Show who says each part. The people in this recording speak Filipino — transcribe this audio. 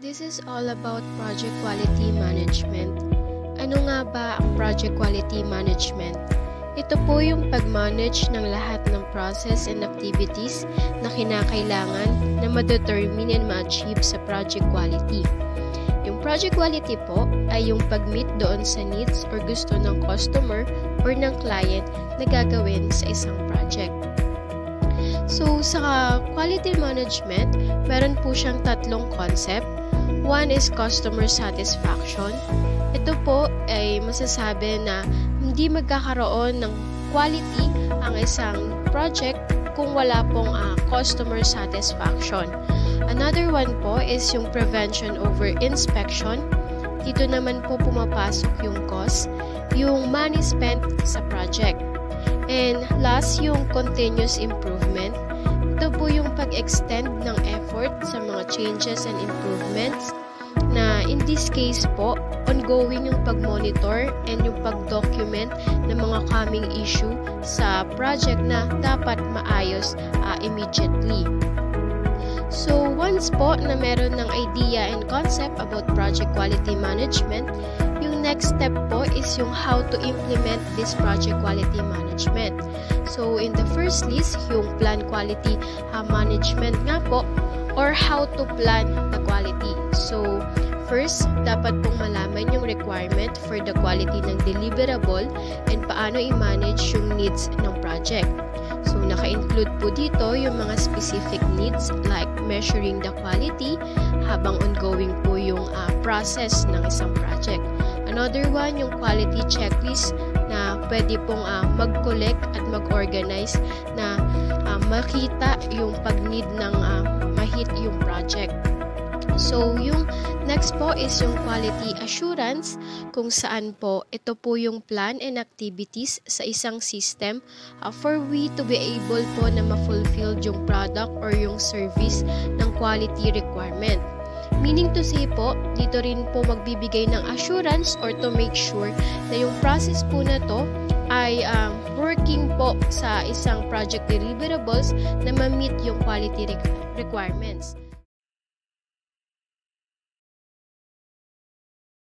Speaker 1: This is all about project quality management. Ano nga ba ang project quality management? Ito po yung pag-manage ng lahat ng process and activities na kinakailangan na ma-determine and ma-achieve sa project quality. Yung project quality po ay yung pag-meet doon sa needs or gusto ng customer or ng client na gagawin sa isang project. So, sa quality management, meron po siyang tatlong concept. One is customer satisfaction. Ito po ay masasabi na hindi magkakaroon ng quality ang isang project kung wala pong customer satisfaction. Another one po is yung prevention over inspection. Dito naman po pumapasok yung cost, yung money spent sa project. And last, yung continuous improvement. Ito po yung pag-extend ng effort sa mga changes and improvements na in this case po, ongoing yung pag-monitor and yung pag-document ng mga coming issue sa project na dapat maayos immediately. So, once po na meron ng idea and concept about project quality management, yung next step po is yung how to implement this project quality management. So, in the first list, yung plan quality management nga po or how to plan the quality. So, first, dapat pong malaman yung requirement for the quality ng deliverable and paano i-manage yung needs ng project. So, naka-include po dito yung mga specific needs like measuring the quality habang ongoing po yung process ng isang project. Another one, yung quality checklist na pwede pong mag-collect at mag-organize na makita yung pag-need ng ma-hit yung project. So, yung next po is yung quality assurance kung saan po ito po yung plan and activities sa isang system for we to be able po na ma-fulfill yung product or yung service ng quality requirement. Meaning to say po, dito rin po magbibigay ng assurance or to make sure na yung process po na to ay working po sa isang project deliverables na ma-meet yung quality requirements.